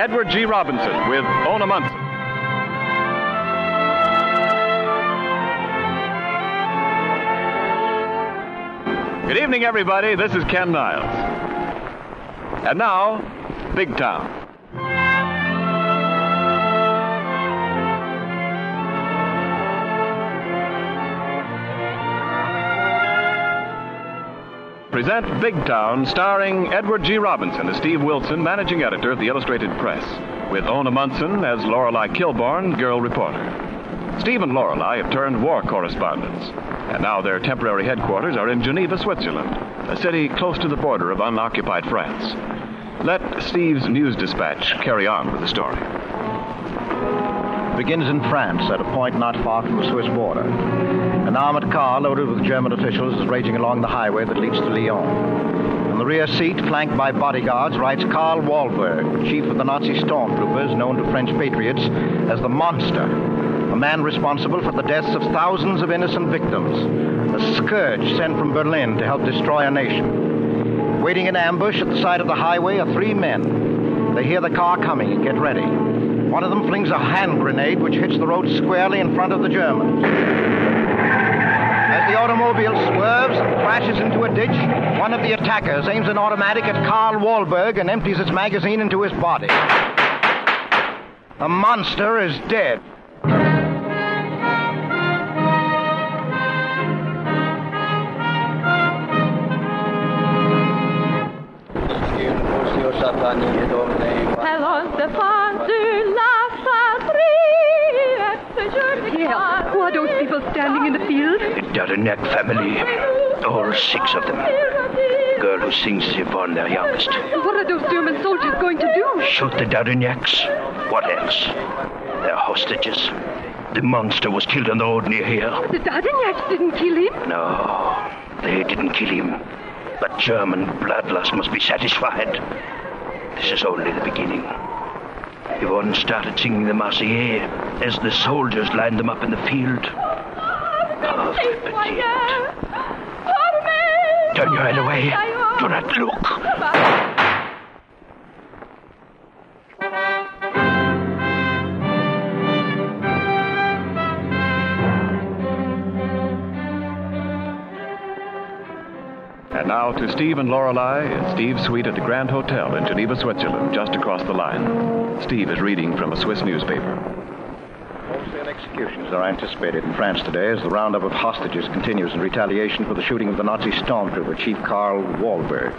Edward G. Robinson with Ona Munson. Good evening, everybody. This is Ken Niles. And now, Big Town. Present Big Town, starring Edward G. Robinson as Steve Wilson, managing editor of the Illustrated Press, with Ona Munson as Lorelei Kilborn, girl reporter. Steve and Lorelei have turned war correspondents, and now their temporary headquarters are in Geneva, Switzerland, a city close to the border of unoccupied France. Let Steve's news dispatch carry on with the story. It begins in France, at a point not far from the Swiss border. An armored car loaded with German officials is raging along the highway that leads to Lyon. On the rear seat, flanked by bodyguards, rides Karl Wahlberg, chief of the Nazi stormtroopers, known to French patriots as the Monster, a man responsible for the deaths of thousands of innocent victims, a scourge sent from Berlin to help destroy a nation. Waiting in ambush at the side of the highway are three men. They hear the car coming and get ready. One of them flings a hand grenade which hits the road squarely in front of the Germans. As the automobile swerves and crashes into a ditch, one of the attackers aims an automatic at Karl Wahlberg and empties its magazine into his body. The Monster is dead. Allons, the fans de la patrie. Yeah, who are those people standing in the field? The Dardanec family. All six of them. The girl who sings is Yvonne, their youngest. What are those German soldiers going to do? Shoot the Dardanecs. What else? They're hostages. The Monster was killed on the road near here. The Dardanels didn't kill him? No, they didn't kill him. But German bloodlust must be satisfied. This is only the beginning. Yvonne started singing the Marseillaise as the soldiers lined them up in the field. Pauvre petite. Turn your head away. Do not look. And now to Steve and Lorelei in Steve's suite at the Grand Hotel in Geneva, Switzerland, just across the line. Steve is reading from a Swiss newspaper. Wholesale executions are anticipated in France today as the roundup of hostages continues in retaliation for the shooting of the Nazi stormtrooper, Chief Karl Wahlberg.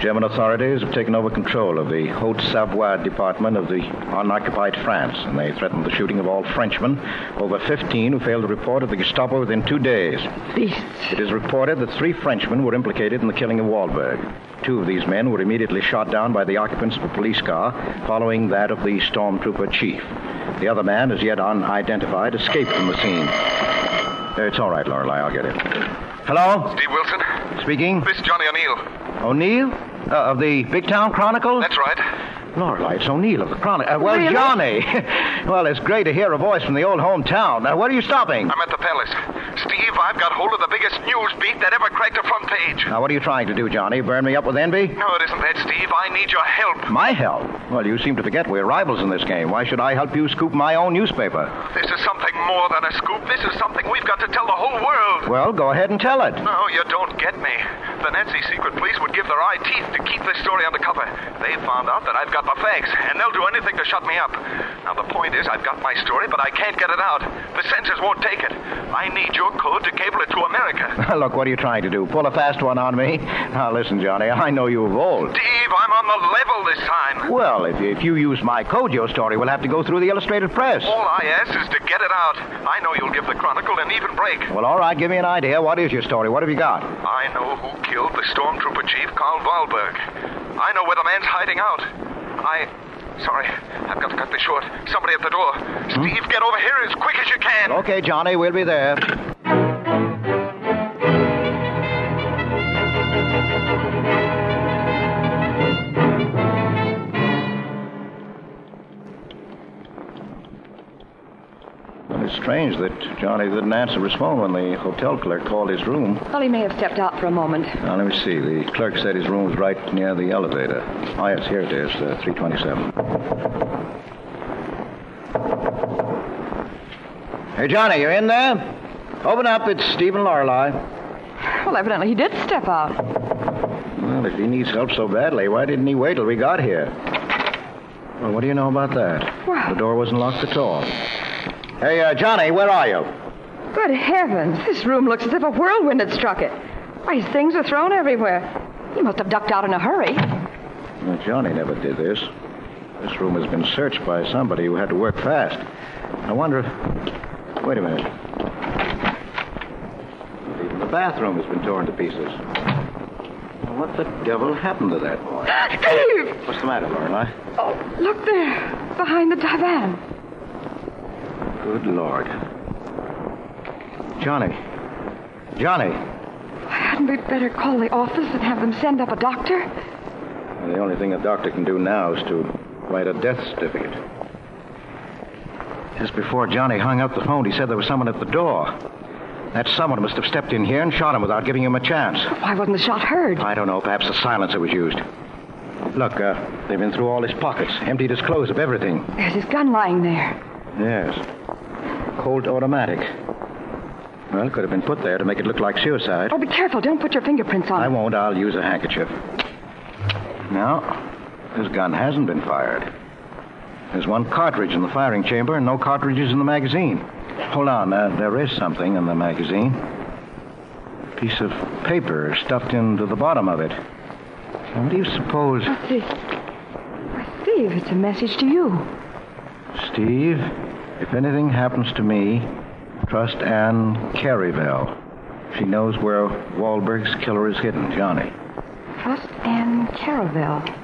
German authorities have taken over control of the Haute-Savoie department of the unoccupied France, and they threatened the shooting of all Frenchmen, over 15 who failed to report at the Gestapo within 2 days. Beasts. It is reported that 3 Frenchmen were implicated in the killing of Wahlberg. 2 of these men were immediately shot down by the occupants of a police car, following that of the stormtrooper chief. The other man, as yet unidentified, escaped from the scene. It's all right, Lorelei, I'll get it. Hello? Steve Wilson? Speaking? This is Johnny O'Neill. O'Neill? Of the Big Town Chronicle? That's right. Lorelei, it's O'Neill of the Chronicle. Well, Really? Johnny. Well, it's great to hear a voice from the old hometown. Where are you stopping? I'm at the Palace. Steve, I've got hold of the biggest news beat that ever cracked a front page. Now, what are you trying to do, Johnny? Burn me up with envy? No, it isn't that, Steve. I need your help. My help? Well, you seem to forget we're rivals in this game. Why should I help you scoop my own newspaper? This is something more than a scoop. This is something we've got to tell the whole world. Well, go ahead and tell it. No, you don't get me. The Nazi secret police would give their eye teeth to keep this story under cover. They found out that I've got the facts, and they'll do anything to shut me up. Now, the point is, I've got my story, but I can't get it out. The censors won't take it. I need your code to cable it to America. Look, what are you trying to do? Pull a fast one on me? Now, listen, Johnny, I know you of old. Steve, I'm on the level this time. Well, if you use my code, your story will have to go through the Illustrated Press. All I ask is to get it out. I know you'll give the Chronicle an even break. Well, all right, give me an idea. What is your story? What have you got? I know who killed the stormtrooper chief, Karl Wahlberg. I know where the man's hiding out. Sorry, I've got to cut this short. Somebody at the door. Steve, get over here as quick as you can. Okay, Johnny, we'll be there. Well, it's strange that Johnny didn't answer his phone when the hotel clerk called his room. Well, he may have stepped out for a moment. Now, let me see. The clerk said his room was right near the elevator. Oh, yes, here it is, 327. Hey, Johnny, you in there? Open up. It's Stephen Lorelei. Well, evidently he did step out. Well, if he needs help so badly, why didn't he wait till we got here? Well, what do you know about that? Well... The door wasn't locked at all. Hey, Johnny, where are you? Good heavens. This room looks as if a whirlwind had struck it. Why, his things are thrown everywhere. He must have ducked out in a hurry. Well, Johnny never did this. This room has been searched by somebody who had to work fast. I wonder if... Wait a minute. Even the bathroom has been torn to pieces. Well, what the devil happened to that boy? Steve! What's the matter, Lorelei? Oh, look there. Behind the divan. Good Lord. Johnny. Johnny. Hadn't we better call the office and have them send up a doctor? Well, the only thing a doctor can do now is to write a death certificate. Just before Johnny hung up the phone, he said there was someone at the door. That someone must have stepped in here and shot him without giving him a chance. Why wasn't the shot heard? I don't know. Perhaps the silencer was used. Look, they've been through all his pockets, emptied his clothes of everything. There's his gun lying there. Yes. Colt automatic. Well, it could have been put there to make it look like suicide. Oh, be careful. Don't put your fingerprints on it. I won't. I'll use a handkerchief. No, this gun hasn't been fired. There's one cartridge in the firing chamber and no cartridges in the magazine. Hold on. There is something in the magazine. A piece of paper stuffed into the bottom of it. Now, what do you suppose... What's this? Why, Steve, it's a message to you. Steve, if anything happens to me, trust Anne Carryville. She knows where Wahlberg's killer is hidden, Johnny. Trust Anne Carryville.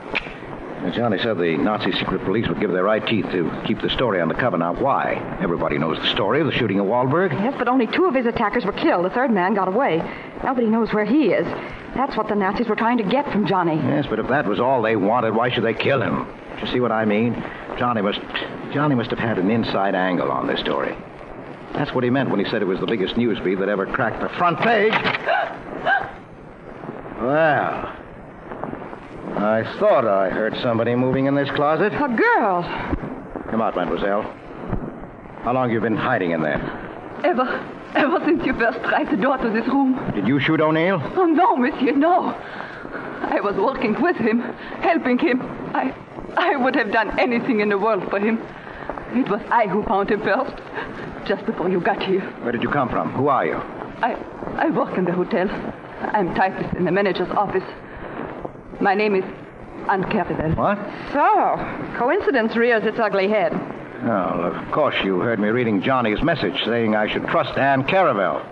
Now, Johnny said the Nazi secret police would give their eye teeth to keep the story on the cover. Now, why? Everybody knows the story of the shooting of Wahlberg. Yes, but only 2 of his attackers were killed. The third man got away. Nobody knows where he is. That's what the Nazis were trying to get from Johnny. Yes, but if that was all they wanted, why should they kill him? Do you see what I mean? Johnny must have had an inside angle on this story. That's what he meant when he said it was the biggest news feed that ever cracked the front page. Well, I thought I heard somebody moving in this closet. A girl. Come out, mademoiselle. How long have you been hiding in there? Ever since you first tried the door to this room. Did you shoot O'Neill? Oh, no, monsieur, no. I was working with him, helping him. I would have done anything in the world for him. It was I who found him first, just before you got here. Where did you come from? Who are you? I work in the hotel. I'm typist in the manager's office. My name is Anne Carryville. What? So, coincidence rears its ugly head. Well, of course you heard me reading Johnny's message saying I should trust Anne Carryville.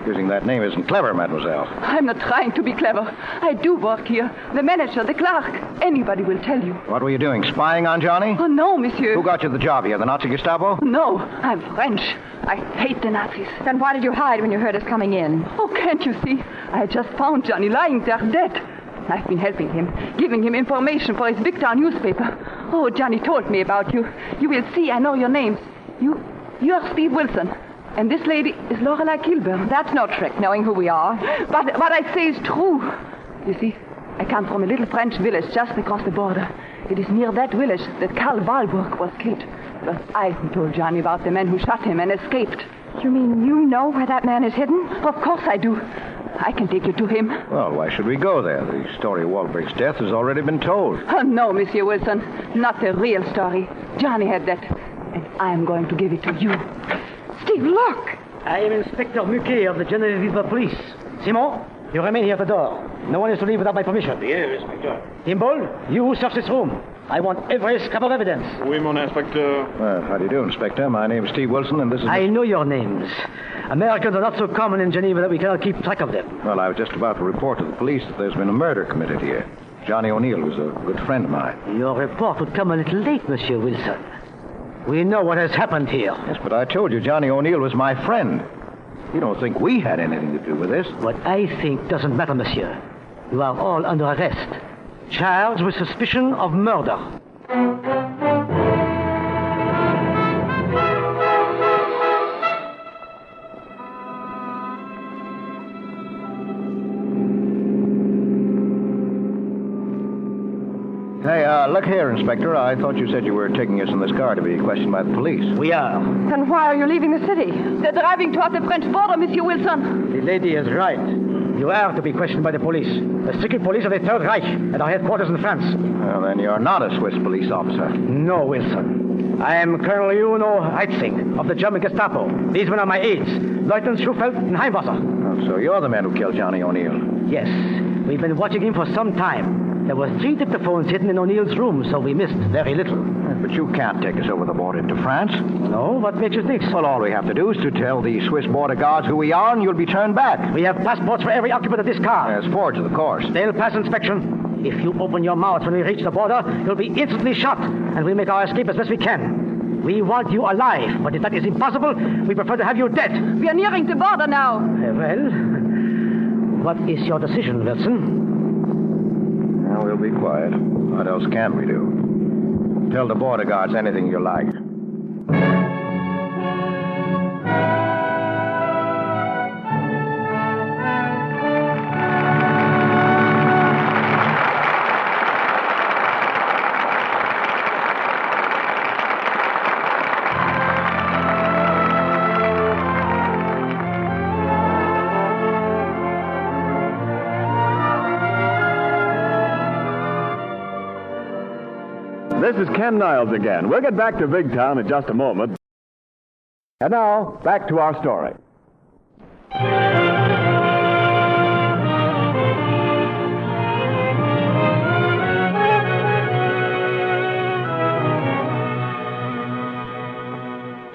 Using that name isn't clever, mademoiselle. I'm not trying to be clever. I do work here. The manager, the clerk. Anybody will tell you. What were you doing, spying on Johnny? Oh, no, monsieur. Who got you the job here, the Nazi Gestapo? No, I'm French. I hate the Nazis. Then why did you hide when you heard us coming in? Oh, can't you see? I just found Johnny lying there dead. I've been helping him, giving him information for his big town newspaper. Oh, Johnny told me about you. You will see, I know your names. You're Steve Wilson. And this lady is Lorelei Kilburn. That's no trick, knowing who we are. But what I say is true. You see, I come from a little French village just across the border. It is near that village that Karl Wahlberg was killed. It was I who told Johnny about the men who shot him and escaped. You mean you know where that man is hidden? Of course I do. I can take you to him. Well, why should we go there? The story of Wahlberg's death has already been told. Oh, no, Monsieur Wilson. Not the real story. Johnny had that. And I am going to give it to you. Steve, look! I am Inspector Muquet of the Geneva police. Simon, you remain here at the door. No one is to leave without my permission. Yes, Inspector. Timbal, you search this room. I want every scrap of evidence. Oui, mon inspector. Well, how do you do, Inspector? My name is Steve Wilson, and this is... I know your names. Americans are not so common in Geneva that we cannot keep track of them. Well, I was just about to report to the police that there's been a murder committed here. Johnny O'Neill was a good friend of mine. Your report would come a little late, Monsieur Wilson. We know what has happened here. Yes, but I told you Johnny O'Neill was my friend. You don't think we had anything to do with this? What I think doesn't matter, monsieur. You are all under arrest. Charged with suspicion of murder. here, Inspector. I thought you said you were taking us in this car to be questioned by the police. We are. Then why are you leaving the city? They're driving toward the French border, Monsieur Wilson. The lady is right. You are to be questioned by the police. The secret police of the Third Reich at our headquarters in France. Well, then you're not a Swiss police officer. No, Wilson. I am Colonel Heitzing of the German Gestapo. These men are my aides, Lieutenant Schufeld and Heimwasser. Oh, so you're the man who killed Johnny O'Neill. Yes, we've been watching him for some time. There were 3 dictaphones hidden in O'Neill's room, so we missed very little. But you can't take us over the border into France. No? What makes you think so? Well, all we have to do is to tell the Swiss border guards who we are, and you'll be turned back. We have passports for every occupant of this car. Yes, forged, of course. They'll pass inspection. If you open your mouth when we reach the border, you'll be instantly shot, and we'll make our escape as best we can. We want you alive, but if that is impossible, we prefer to have you dead. We are nearing the border now. Well, what is your decision, Wilson? Well, we'll be quiet. What else can we do? Tell the border guards anything you like. This is Ken Niles again. We'll get back to Big Town in just a moment. And now, back to our story.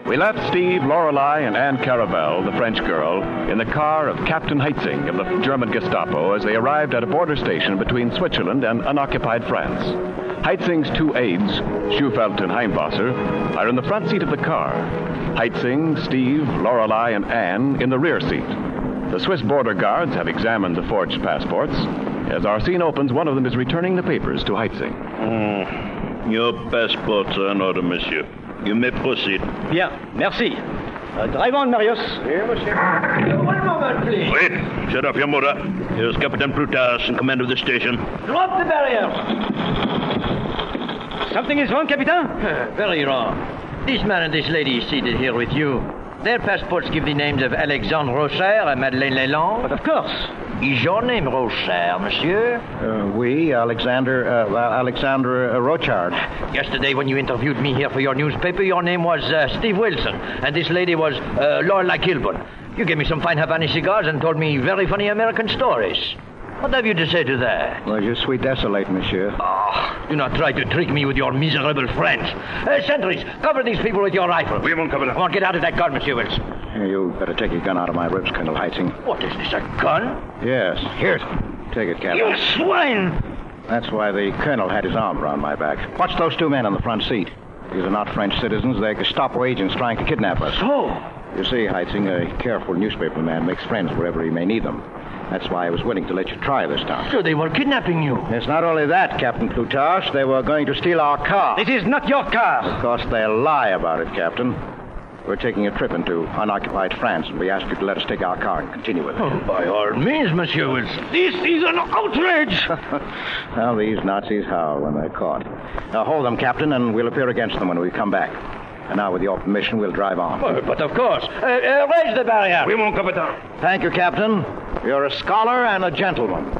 We left Steve, Lorelei, and Anne Caravel, the French girl, in the car of Captain Heitzing of the German Gestapo as they arrived at a border station between Switzerland and unoccupied France. Heitzing's 2 aides, Schufelt and Heimwasser, are in the front seat of the car. Heitzing, Steve, Lorelei, and Anne in the rear seat. The Swiss border guards have examined the forged passports. As our scene opens, one of them is returning the papers to Heitzing. Your passports are in order, monsieur. You may proceed. Bien, merci. Drive on, Marius. Here, monsieur. One moment, please. Wait. Shut off your motor. Here's Captain Plutarch in command of the station. Drop the barrier. Something is wrong, Captain? Very wrong. This man and this lady seated here with you, their passports give the names of Alexandre Rocher and Madeleine Leland. But of course. Is your name Rocher, monsieur? Oui, Alexandre Rochard. Yesterday, when you interviewed me here for your newspaper, your name was Steve Wilson, and this lady was Lorelei Kilburn. You gave me some fine Havana cigars and told me very funny American stories. What have you to say to that? Well, je suis désolé, monsieur. Oh, do not try to trick me with your miserable French. Sentries, cover these people with your rifle. We won't cover them. Come on, get out of that car, Monsieur Wilson. Here, you better take your gun out of my ribs, Colonel Heitzing. What is this, a gun? Yes. Here. Take it, Captain. You swine! That's why the colonel had his arm around my back. Watch those 2 men on the front seat. These are not French citizens. They're Gestapo agents trying to kidnap us. So? You see, Heitzing, a careful newspaper man makes friends wherever he may need them. That's why I was willing to let you try this time. So they were kidnapping you? It's not only that, Captain Plutarch. They were going to steal our car. This is not your car. Of course, they'll lie about it, Captain. We're taking a trip into unoccupied France, and we ask you to let us take our car and continue with it. Oh, by all means, Monsieur Wilson. This is an outrage! Well, these Nazis howl when they're caught. Now, hold them, Captain, and we'll appear against them when we come back. And now, with your permission, we'll drive on. But of course. Raise the barrier. We won't cover down. Thank you, Captain. You're a scholar and a gentleman.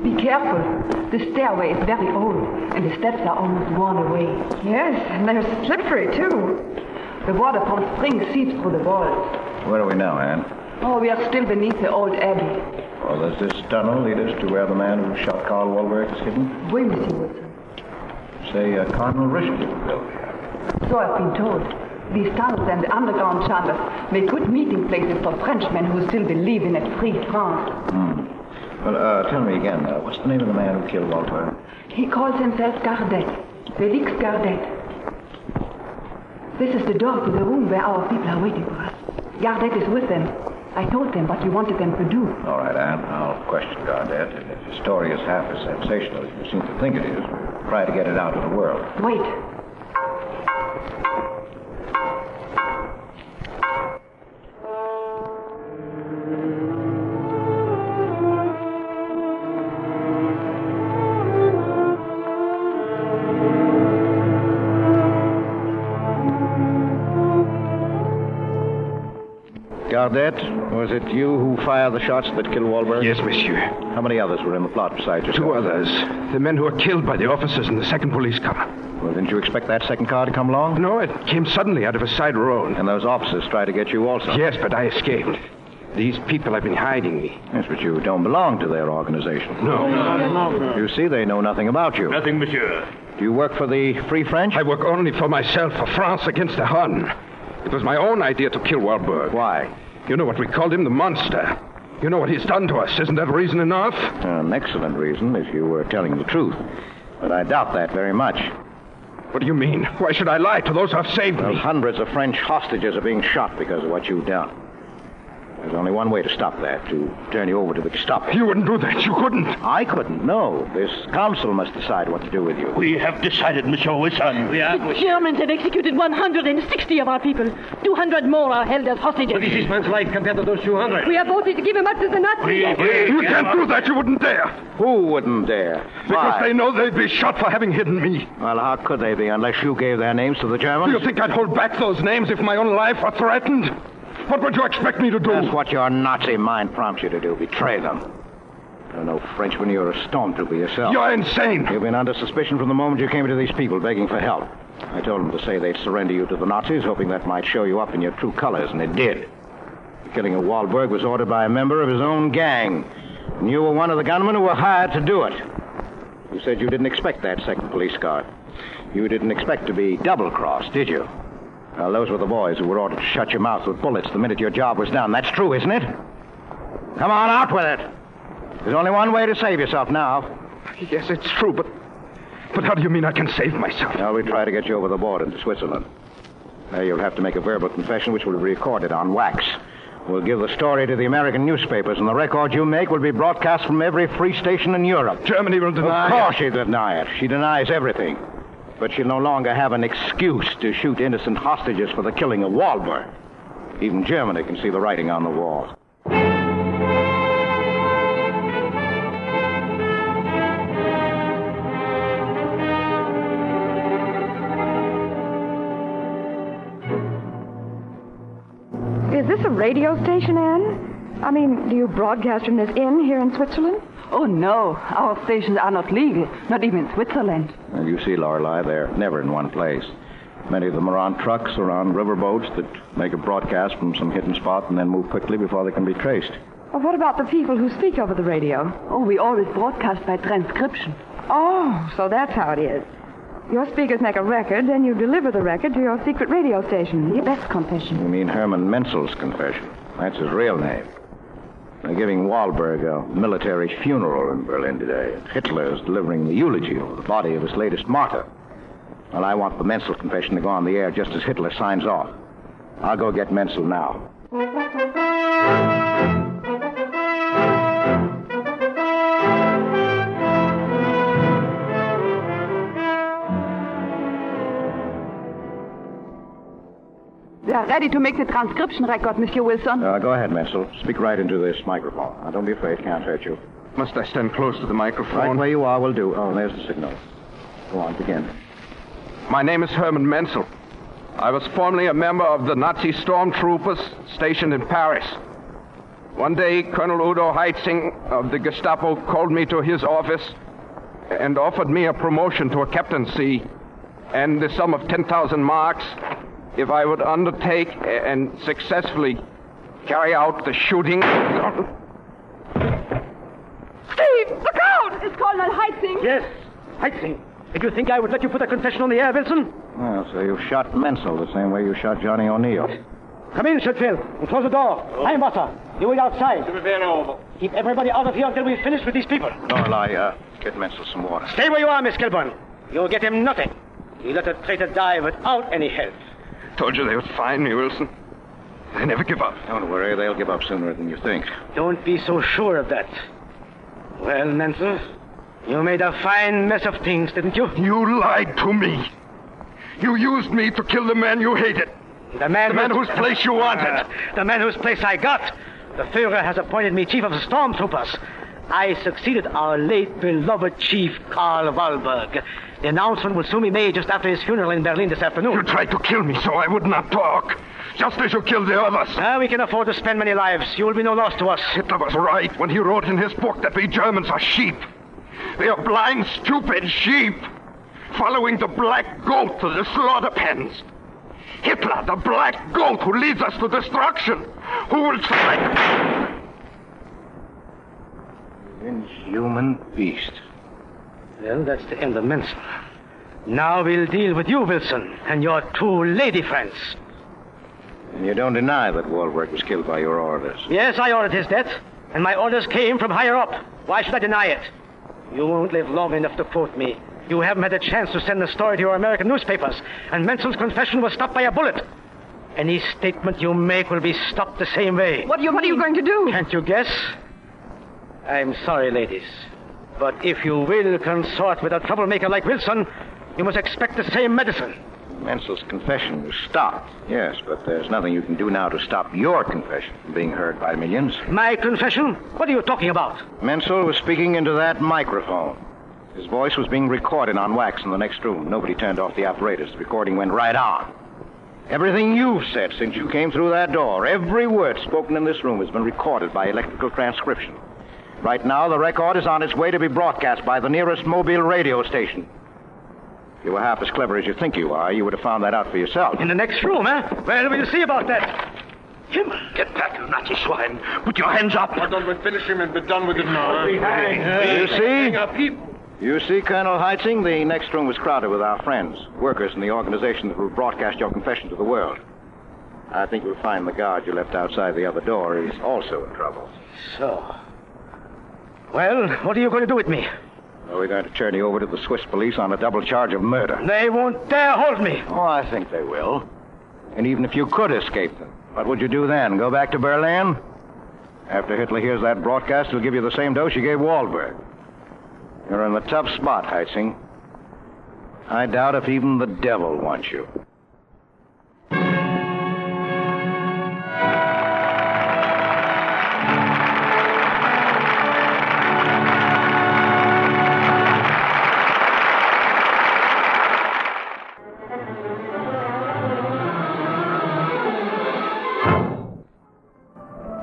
Be careful. The stairway is very old, and the steps are almost worn away. Yes, and they're slippery, too. The water from springs seeps through the walls. Where are we now, Anne? Oh, we are still beneath the old abbey. Well, does this tunnel lead us to where the man who shot Karl Walberg is hidden? Oui, Monsieur Wilson. Say, Cardinal Richelieu built here. So I've been told. These tunnels and the underground chambers make good meeting places for Frenchmen who still believe in a free France. Well, tell me again, what's the name of the man who killed Walter? He calls himself Gardet. Felix Gardet. This is the door to the room where our people are waiting for us. Gardet is with them. I told them what you wanted them to do. All right, Anne. I'll question Gardette, and if his story is half as sensational as you seem to think it is, we'll try to get it out to the world. Wait. Gardette, was it you who fired the shots that killed Wahlberg? Yes, monsieur. How many others were in the plot besides yourself? 2 others. The men who were killed by the officers in the second police car. Well, didn't you expect that second car to come along? No, it came suddenly out of a side road. And those officers tried to get you also? Yes, but I escaped. These people have been hiding me. Yes, but you don't belong to their organization. No. You see, they know nothing about you. Nothing, monsieur. Do you work for the Free French? I work only for myself, for France against the Hun. It was my own idea to kill Wahlberg. Why? You know what we called him, the monster. You know what he's done to us. Isn't that reason enough? An excellent reason if you were telling the truth. But I doubt that very much. What do you mean? Why should I lie to those who have saved Well, me? hundreds of French hostages are being shot because of what you've done. There's only one way to stop that, to turn you over to the Gestapo. You wouldn't do that. You couldn't. I couldn't, no. This council must decide what to do with you. We have decided, Monsieur Wilson. The Germans have executed 160 of our people. 200 more are held as hostages. What is this man's life compared to those 200? We have voted to give him up to the Nazis. You can't do that. You wouldn't dare. Who wouldn't dare? Because they know they'd be shot for having hidden me. Well, how could they be unless you gave their names to the Do Germans? you think I'd hold back those names if my own life were threatened? What would you expect me to do? That's what your Nazi mind prompts you to do, betray them. You're no Frenchman, you're a stormtrooper yourself. You're insane. You've been under suspicion from the moment you came to these people begging for help. I told them to say they'd surrender you to the Nazis, hoping that might show you up in your true colors, and it did. The killing of Wahlberg was ordered by a member of his own gang, and you were one of the gunmen who were hired to do it. You said you didn't expect that second police car. You didn't expect to be double-crossed, did you? Well, those were the boys who were ordered to shut your mouth with bullets the minute your job was done. That's true, isn't it? Come on, out with it. There's only one way to save yourself now. Yes, it's true, but how do you mean I can save myself? Now, we try to get you over the border into Switzerland. There you'll have to make a verbal confession which will be recorded on wax. We'll give the story to the American newspapers, and the record you make will be broadcast from every free station in Europe. Germany will deny it. Of course she'll deny it. She denies everything. But she'll no longer have an excuse to shoot innocent hostages for the killing of Wahlberg. Even Germany can see the writing on the wall. Is this a radio station, Anne? I mean, do you broadcast from this inn here in Switzerland? Oh, no. Our stations are not legal, not even in Switzerland. And you see, Lorelei, they're never in one place. Many of them are on trucks or on riverboats that make a broadcast from some hidden spot and then move quickly before they can be traced. Well, what about the people who speak over the radio? Oh, we always broadcast by transcription. Oh, so that's how it is. Your speakers make a record, then you deliver the record to your secret radio station. The best confession. You mean Herman Menzel's confession? That's his real name. They're giving Wahlberg a military funeral in Berlin today. Hitler is delivering the eulogy over the body of his latest martyr. Well, I want the Menzel confession to go on the air just as Hitler signs off. I'll go get Menzel now. We are ready to make the transcription record, Monsieur Wilson. Go ahead, Menzel. Speak right into this microphone. Now, don't be afraid. It can't hurt you. Must I stand close to the microphone? Right where you are will do. Oh, there's the signal. Go on, begin. My name is Herman Menzel. I was formerly a member of the Nazi stormtroopers stationed in Paris. One day, Colonel Udo Heitzing of the Gestapo called me to his office and offered me a promotion to a captaincy and the sum of 10,000 marks if I would undertake and successfully carry out the shooting. Steve, look out! It's Colonel Heitzing. Yes, Heitzing. Did you think I would let you put a confession on the air, Wilson? Well, so you shot Menzel the same way you shot Johnny O'Neill. Come in, Schutfield, and close the door. Heimwasser, you wait outside. Keep everybody out of here until we've finished with these people. Lorelei, get Menzel some water. Stay where you are, Miss Kilburn. You'll get him nothing. You let a traitor die without any help. Told you they would find me, Wilson. They never give up. Don't worry, they'll give up sooner than you think. Don't be so sure of that. Well, Menzel, you made a fine mess of things, didn't you? You lied to me. You used me to kill the man you hated. The man whose place you wanted. The man whose place I got. The Führer has appointed me chief of the stormtroopers. I succeeded our late beloved chief, Karl Wahlberg. The announcement will soon be made just after his funeral in Berlin this afternoon. You tried to kill me so I would not talk. Just as you killed the others. We can afford to spend many lives. You will be no loss to us. Hitler was right when he wrote in his book that we Germans are sheep. They are blind, stupid sheep, following the black goat to the slaughter pens. Hitler, the black goat who leads us to destruction. Who will select? Inhuman beast. Well, that's the end of Menzel. Now we'll deal with you, Wilson, and your two lady friends. And you don't deny that Wahlberg was killed by your orders? Yes, I ordered his death, and my orders came from higher up. Why should I deny it? You won't live long enough to quote me. You haven't had a chance to send the story to your American newspapers, and Menzel's confession was stopped by a bullet. Any statement you make will be stopped the same way. What are you going to do? Can't you guess? I'm sorry, ladies, but if you will consort with a troublemaker like Wilson, you must expect the same medicine. Menzel's confession was stopped, yes, but there's nothing you can do now to stop your confession from being heard by millions. My confession? What are you talking about? Menzel was speaking into that microphone. His voice was being recorded on wax in the next room. Nobody turned off the apparatus. The recording went right on. Everything you've said since you came through that door, every word spoken in this room has been recorded by electrical transcription. Right now, the record is on its way to be broadcast by the nearest mobile radio station. If you were half as clever as you think you are, you would have found that out for yourself. In the next room, eh? Well, we'll see about that. Himmel, get back, you Nazi swine. Put your hands up. Why don't we finish him and be done with it now? You see? You see, Colonel Heitzing, the next room was crowded with our friends, workers in the organization that will broadcast your confession to the world. I think you'll find the guard you left outside the other door is also in trouble. So. Well, what are you going to do with me? Well, we're going to turn you over to the Swiss police on a double charge of murder. They won't dare hold me. Oh, I think they will. And even if you could escape them, what would you do then? Go back to Berlin? After Hitler hears that broadcast, he'll give you the same dose you gave Wahlberg. You're in a tough spot, Heitzing. I doubt if even the devil wants you.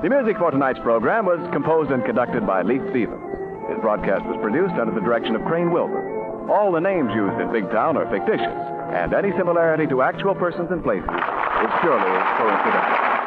The music for tonight's program was composed and conducted by Leith Stevens. This broadcast was produced under the direction of Crane Wilbur. All the names used in Big Town are fictitious, and any similarity to actual persons and places is purely coincidental.